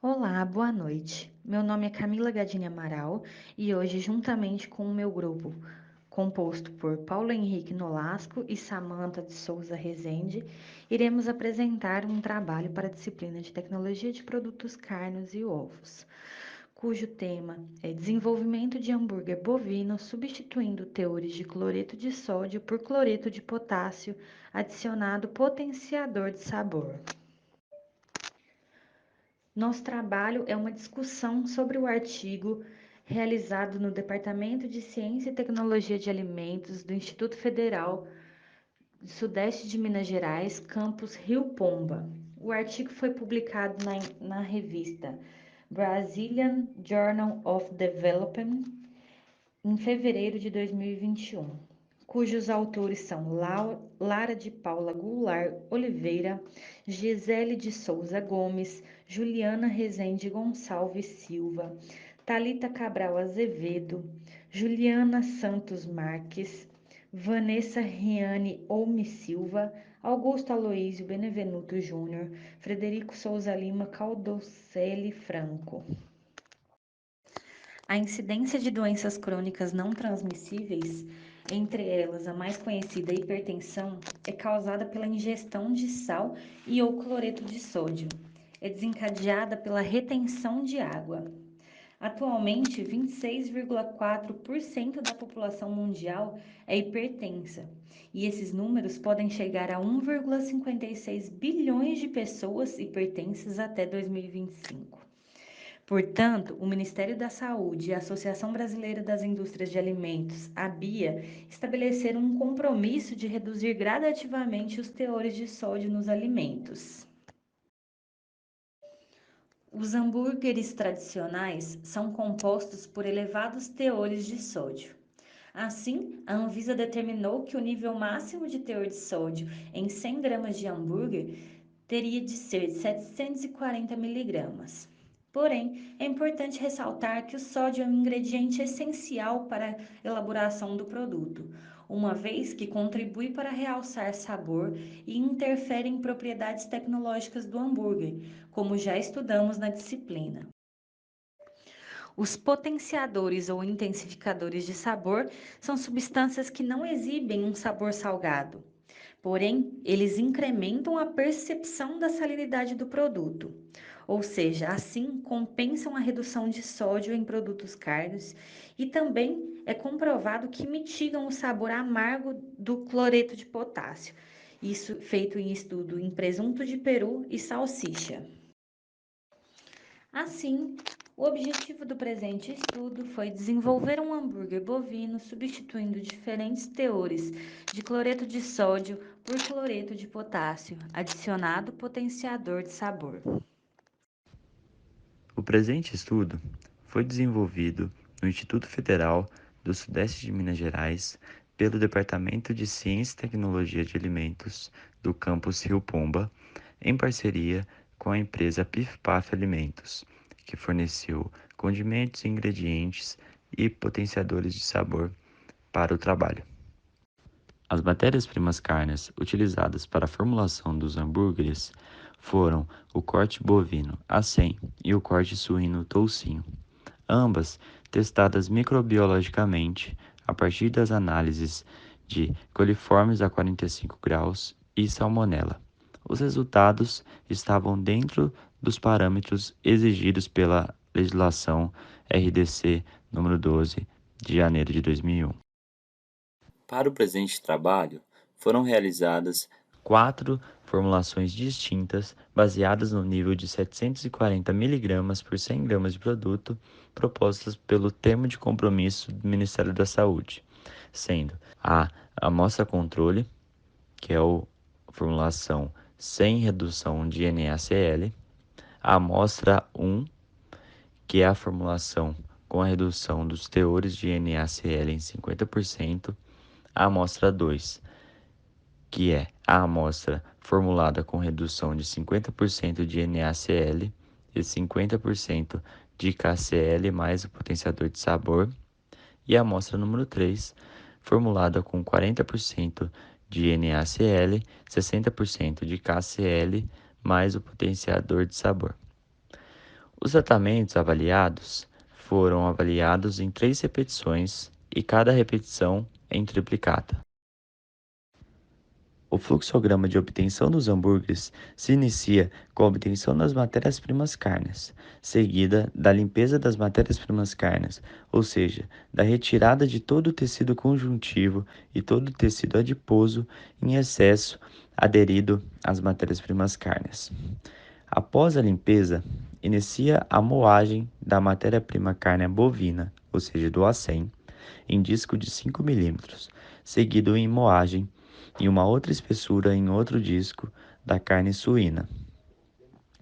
Olá, boa noite. Meu nome é Camila Gadini Amaral e hoje, juntamente com o meu grupo, composto por Paulo Henrique Nolasco e Samanta de Souza Rezende, iremos apresentar um trabalho para a disciplina de Tecnologia de Produtos Carnes e Ovos, cujo tema é Desenvolvimento de hambúrguer bovino substituindo teores de cloreto de sódio por cloreto de potássio adicionado potenciador de sabor. Nosso trabalho é uma discussão sobre o artigo realizado no Departamento de Ciência e Tecnologia de Alimentos do Instituto Federal do Sudeste de Minas Gerais, campus Rio Pomba. O artigo foi publicado na revista Brazilian Journal of Development em fevereiro de 2021, cujos autores são Lara de Paula Goulart Oliveira, Gisele de Souza Gomes, Juliana Rezende Gonçalves Silva, Thalita Cabral Azevedo, Juliana Santos Marques, Vanessa Riane Olme Silva, Augusto Aloísio Benevenuto Júnior, Frederico Souza Lima Caldocelli Franco. A incidência de doenças crônicas não transmissíveis, entre elas a mais conhecida, a hipertensão, é causada pela ingestão de sal e ou cloreto de sódio. É desencadeada pela retenção de água. Atualmente, 26,4% da população mundial é hipertensa, e esses números podem chegar a 1,56 bilhões de pessoas hipertensas até 2025. Portanto, o Ministério da Saúde e a Associação Brasileira das Indústrias de Alimentos, a BIA, estabeleceram um compromisso de reduzir gradativamente os teores de sódio nos alimentos. Os hambúrgueres tradicionais são compostos por elevados teores de sódio. Assim, a Anvisa determinou que o nível máximo de teor de sódio em 100 gramas de hambúrguer teria de ser de 740 miligramas. Porém, é importante ressaltar que o sódio é um ingrediente essencial para a elaboração do produto, uma vez que contribui para realçar sabor e interfere em propriedades tecnológicas do hambúrguer, como já estudamos na disciplina. Os potenciadores ou intensificadores de sabor são substâncias que não exibem um sabor salgado. Porém, eles incrementam a percepção da salinidade do produto, ou seja, assim compensam a redução de sódio em produtos carnes e também é comprovado que mitigam o sabor amargo do cloreto de potássio. Isso feito em estudo em presunto de peru e salsicha. Assim, o objetivo do presente estudo foi desenvolver um hambúrguer bovino substituindo diferentes teores de cloreto de sódio por cloreto de potássio, adicionado potenciador de sabor. O presente estudo foi desenvolvido no Instituto Federal do Sudeste de Minas Gerais pelo Departamento de Ciência e Tecnologia de Alimentos do campus Rio Pomba, em parceria com a empresa PifPaf Alimentos, que forneceu condimentos, ingredientes e potenciadores de sabor para o trabalho. As matérias-primas carnes utilizadas para a formulação dos hambúrgueres foram o corte bovino A100 e o corte suíno toucinho, ambas testadas microbiologicamente a partir das análises de coliformes a 45 graus e salmonela. Os resultados estavam dentro dos parâmetros exigidos pela legislação RDC número 12 de janeiro de 2001. Para o presente trabalho, foram realizadas 4 formulações distintas baseadas no nível de 740 mg por 100 gramas de produto propostas pelo Termo de Compromisso do Ministério da Saúde, sendo a amostra controle, que é a formulação sem redução de NaCl, a amostra 1, que é a formulação com a redução dos teores de NaCl em 50%, a amostra 2, que é a amostra formulada com redução de 50% de NaCl e 50% de KCl mais o potenciador de sabor, e a amostra número 3, formulada com 40% de NaCl, 60% de KCl mais o potenciador de sabor. Os tratamentos avaliados foram avaliados em 3 repetições e cada repetição em triplicata. O fluxograma de obtenção dos hambúrgueres se inicia com a obtenção das matérias-primas carnes, seguida da limpeza das matérias-primas carnes, ou seja, da retirada de todo o tecido conjuntivo e todo o tecido adiposo em excesso aderido às matérias-primas carnes. Após a limpeza, inicia a moagem da matéria-prima carne bovina, ou seja, do acém, em disco de 5 milímetros, seguido em moagem em uma outra espessura em outro disco da carne suína.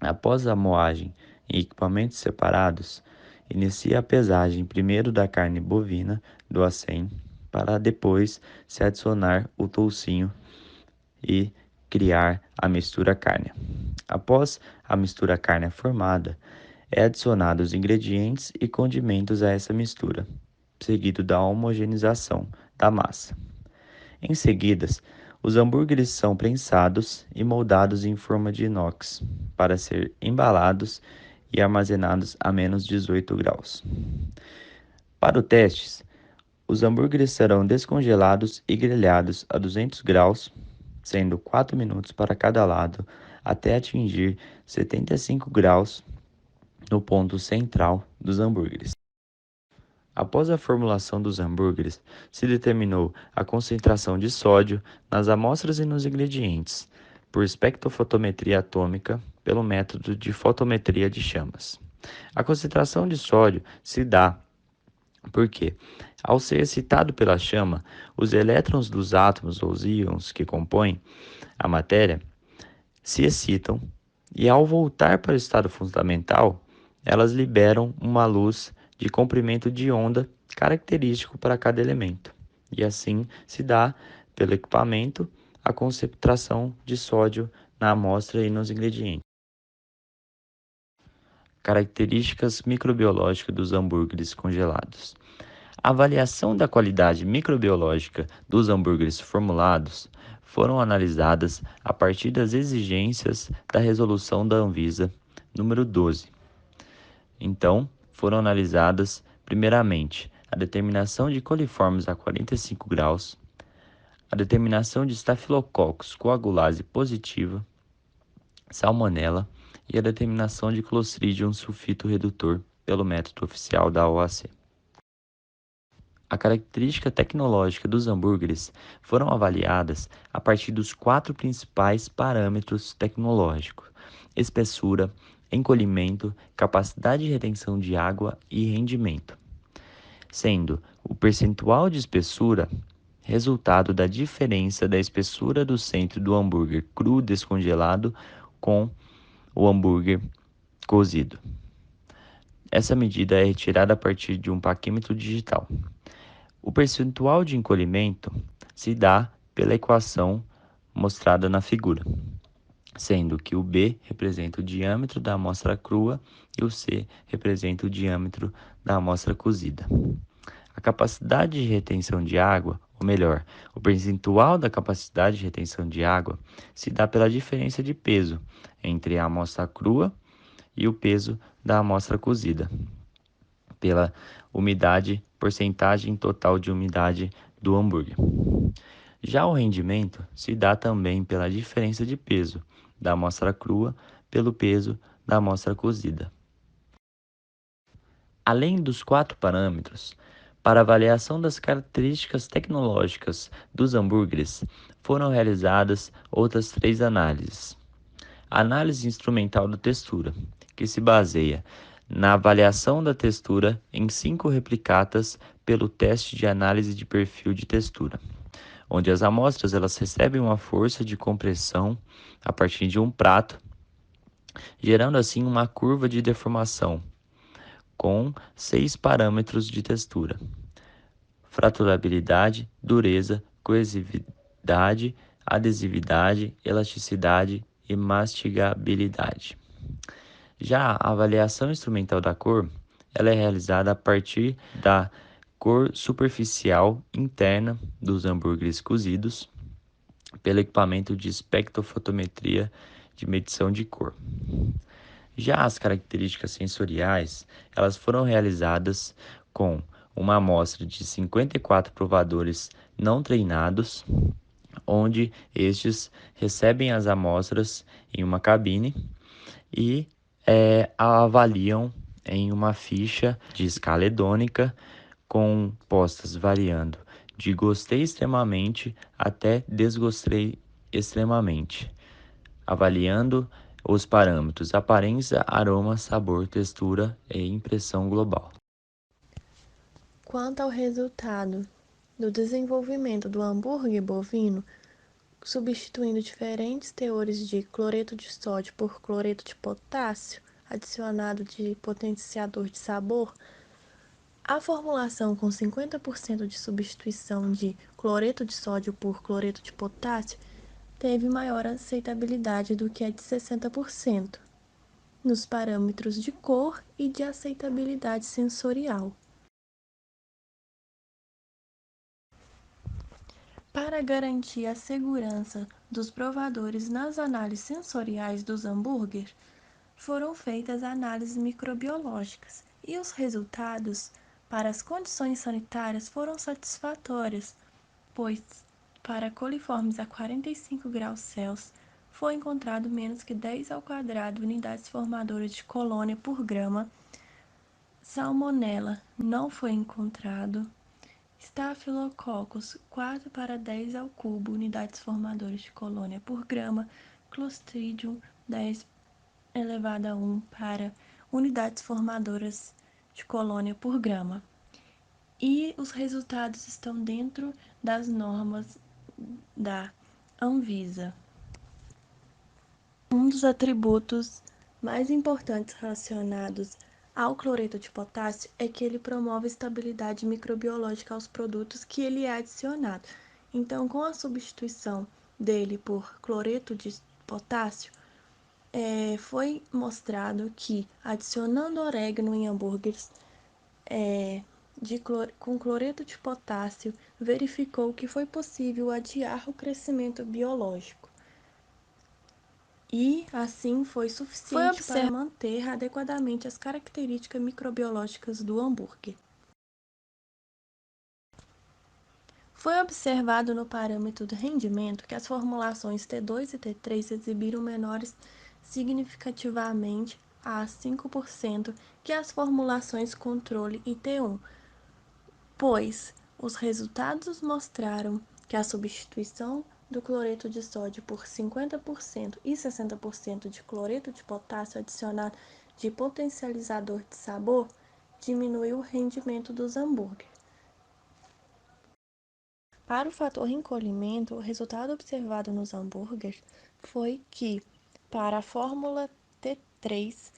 Após a moagem em equipamentos separados, inicia a pesagem primeiro da carne bovina do acém, para depois se adicionar o toucinho e criar a mistura carne. Após a mistura carne formada, é adicionado os ingredientes e condimentos a essa mistura, seguido da homogeneização da massa. Em seguida, os hambúrgueres são prensados e moldados em forma de inox para ser embalados e armazenados a menos 18 graus. Para o teste, os hambúrgueres serão descongelados e grelhados a 200 graus, sendo 4 minutos para cada lado, até atingir 75 graus no ponto central dos hambúrgueres. Após a formulação dos hambúrgueres, se determinou a concentração de sódio nas amostras e nos ingredientes, por espectrofotometria atômica, pelo método de fotometria de chamas. A concentração de sódio se dá porque, ao ser excitado pela chama, os elétrons dos átomos ou os íons que compõem a matéria se excitam e, ao voltar para o estado fundamental, elas liberam uma luz de comprimento de onda característico para cada elemento. E assim se dá, pelo equipamento, a concentração de sódio na amostra e nos ingredientes. Características microbiológicas dos hambúrgueres congelados. A avaliação da qualidade microbiológica dos hambúrgueres formulados foram analisadas a partir das exigências da resolução da Anvisa número 12. Então, foram analisadas, primeiramente, a determinação de coliformes a 45 graus, a determinação de Staphylococcus coagulase positiva, Salmonella e a determinação de Clostridium sulfito redutor pelo método oficial da OAC. A característica tecnológica dos hambúrgueres foram avaliadas a partir dos 4 principais parâmetros tecnológicos: espessura, encolhimento, capacidade de retenção de água e rendimento, sendo o percentual de espessura resultado da diferença da espessura do centro do hambúrguer cru descongelado com o hambúrguer cozido. Essa medida é retirada a partir de um paquímetro digital. O percentual de encolhimento se dá pela equação mostrada na figura, sendo que o B representa o diâmetro da amostra crua e o C representa o diâmetro da amostra cozida. A capacidade de retenção de água, ou melhor, o percentual da capacidade de retenção de água, se dá pela diferença de peso entre a amostra crua e o peso da amostra cozida, pela porcentagem total de umidade do hambúrguer. Já o rendimento se dá também pela diferença de peso da amostra crua pelo peso da amostra cozida. Além dos 4 parâmetros, para avaliação das características tecnológicas dos hambúrgueres, foram realizadas outras 3 análises. A análise instrumental da textura, que se baseia na avaliação da textura em 5 replicatas pelo teste de análise de perfil de textura, onde as amostras elas recebem uma força de compressão a partir de um prato, gerando assim uma curva de deformação com 6 parâmetros de textura: fraturabilidade, dureza, coesividade, adesividade, elasticidade e mastigabilidade. Já a avaliação instrumental da cor, ela é realizada a partir da cor superficial interna dos hambúrgueres cozidos pelo equipamento de espectrofotometria de medição de cor. Já as características sensoriais, elas foram realizadas com uma amostra de 54 provadores não treinados, onde estes recebem as amostras em uma cabine e a avaliam em uma ficha de escala hedônica com postas variando de gostei extremamente até desgostei extremamente, avaliando os parâmetros aparência, aroma, sabor, textura e impressão global. Quanto ao resultado do desenvolvimento do hambúrguer bovino, substituindo diferentes teores de cloreto de sódio por cloreto de potássio, adicionado de potenciador de sabor, a formulação com 50% de substituição de cloreto de sódio por cloreto de potássio teve maior aceitabilidade do que a de 60%, nos parâmetros de cor e de aceitabilidade sensorial. Para garantir a segurança dos provadores nas análises sensoriais dos hambúrgueres, foram feitas análises microbiológicas e os resultados para as condições sanitárias foram satisfatórios, pois para coliformes a 45 graus Celsius foi encontrado menos que 10 ao quadrado unidades formadoras de colônia por grama, salmonela não foi encontrado, Staphylococcus 4 para 10 ao cubo unidades formadoras de colônia por grama, Clostridium 10 elevado a 1 para unidades formadoras de colônia por grama. E os resultados estão dentro das normas da Anvisa. Um dos atributos mais importantes relacionados ao cloreto de potássio é que ele promove estabilidade microbiológica aos produtos que ele é adicionado. Então, com a substituição dele por cloreto de potássio, foi mostrado que adicionando orégano em hambúrgueres com cloreto de potássio, verificou que foi possível adiar o crescimento biológico. E, assim, foi suficiente para manter adequadamente as características microbiológicas do hambúrguer. Foi observado no parâmetro do rendimento que as formulações T2 e T3 exibiram menores significativamente a 5% que as formulações controle e T1, pois os resultados mostraram que a substituição do cloreto de sódio por 50% e 60% de cloreto de potássio adicionado de potencializador de sabor diminuiu o rendimento dos hambúrgueres. Para o fator encolhimento, o resultado observado nos hambúrgueres foi que, para a fórmula T3,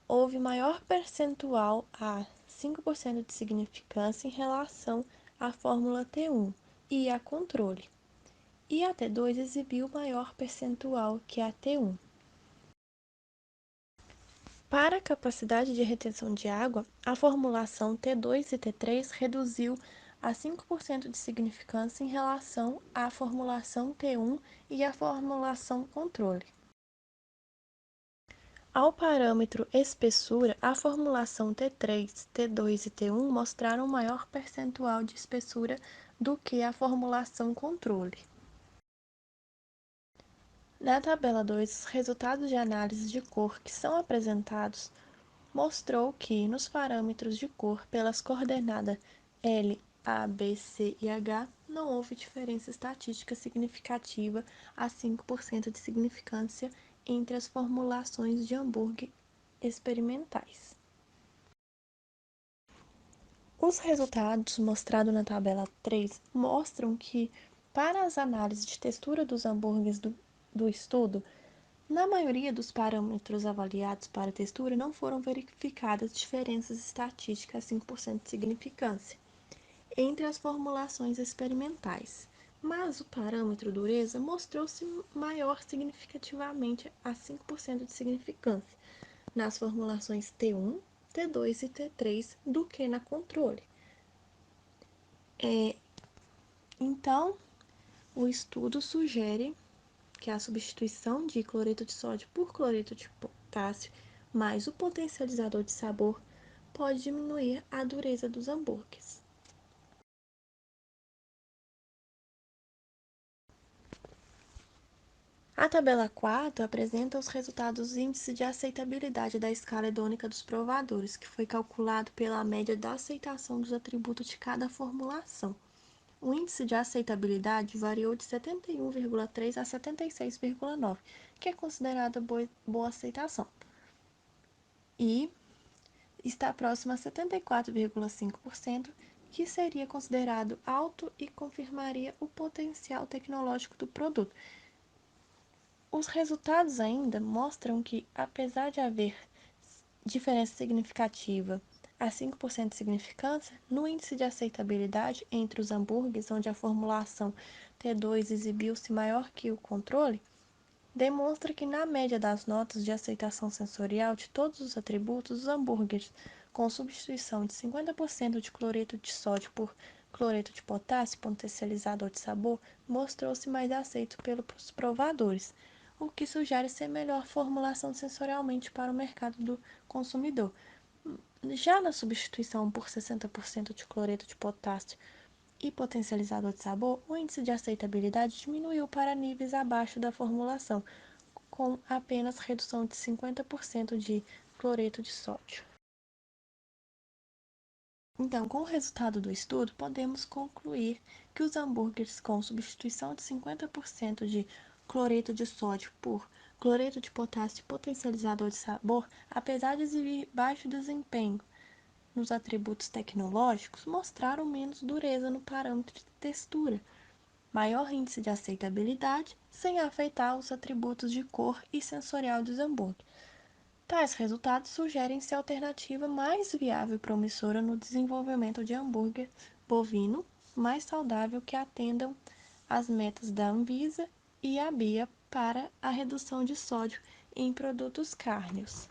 houve maior percentual a 5% de significância em relação à fórmula T1 e a controle, e a T2 exibiu maior percentual que a T1. Para a capacidade de retenção de água, a formulação T2 e T3 reduziu a 5% de significância em relação à formulação T1 e à formulação controle. Ao parâmetro espessura, a formulação T3, T2 e T1 mostraram maior percentual de espessura do que a formulação controle. Na tabela 2, os resultados de análise de cor que são apresentados mostrou que, nos parâmetros de cor pelas coordenadas L, A, B, C e H, não houve diferença estatística significativa a 5% de significância entre as formulações de hambúrguer experimentais. Os resultados mostrados na tabela 3 mostram que, para as análises de textura dos hambúrgueres do estudo, na maioria dos parâmetros avaliados para textura não foram verificadas diferenças estatísticas a 5% de significância entre as formulações experimentais, mas o parâmetro dureza mostrou-se maior significativamente a 5% de significância nas formulações T1, T2 e T3 do que na controle. Então, o estudo sugere que a substituição de cloreto de sódio por cloreto de potássio mas o potencializador de sabor pode diminuir a dureza dos hambúrgueres. A tabela 4 apresenta os resultados do índice de aceitabilidade da escala hedônica dos provadores, que foi calculado pela média da aceitação dos atributos de cada formulação. O índice de aceitabilidade variou de 71,3 a 76,9, que é considerada boa aceitação, e está próximo a 74,5%, que seria considerado alto e confirmaria o potencial tecnológico do produto. Os resultados ainda mostram que, apesar de haver diferença significativa a 5% de significância, no índice de aceitabilidade entre os hambúrgueres, onde a formulação T2 exibiu-se maior que o controle, demonstra que, na média das notas de aceitação sensorial de todos os atributos, os hambúrgueres com substituição de 50% de cloreto de sódio por cloreto de potássio, potencializador de sabor, mostrou-se mais aceito pelos provadores, o que sugere ser melhor formulação sensorialmente para o mercado do consumidor. Já na substituição por 60% de cloreto de potássio e potencializador de sabor, o índice de aceitabilidade diminuiu para níveis abaixo da formulação, com apenas redução de 50% de cloreto de sódio. Então, com o resultado do estudo, podemos concluir que os hambúrgueres com substituição de 50% de cloreto de sódio por cloreto de potássio e potencializador de sabor, apesar de exibir baixo desempenho nos atributos tecnológicos, mostraram menos dureza no parâmetro de textura, maior índice de aceitabilidade, sem afetar os atributos de cor e sensorial dos hambúrgueres. Tais resultados sugerem ser a alternativa mais viável e promissora no desenvolvimento de hambúrguer bovino mais saudável que atendam às metas da Anvisa e a BIA para a redução de sódio em produtos cárneos.